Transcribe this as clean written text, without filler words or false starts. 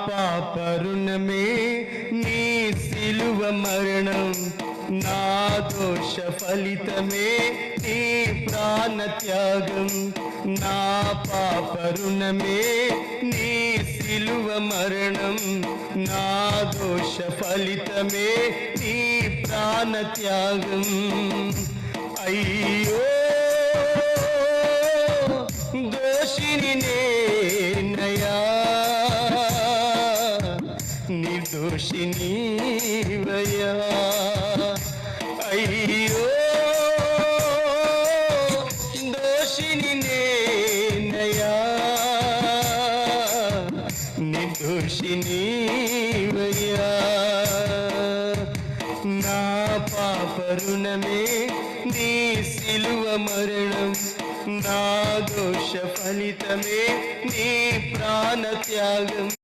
పాప రుణమే నీ సిలువ మరణం, నా దోష ఫలితమే నీ ప్రాణ త్యాగం. నా పాప రుణమే నీ సిలువ మరణం, నా దోష ఫలితమే నీ ప్రాణ త్యాగం. అయ్యో దోషిని నేనయ్యా, నిర్దోషిని వయ్యా. అయ్యో దోషిని నేనయ్యా, నిర్దోషిని వయ్యా. నా పాప రుణమే నీ సిలువ మరణం, నా దోష ఫలితమే నీ ప్రాణ త్యాగం.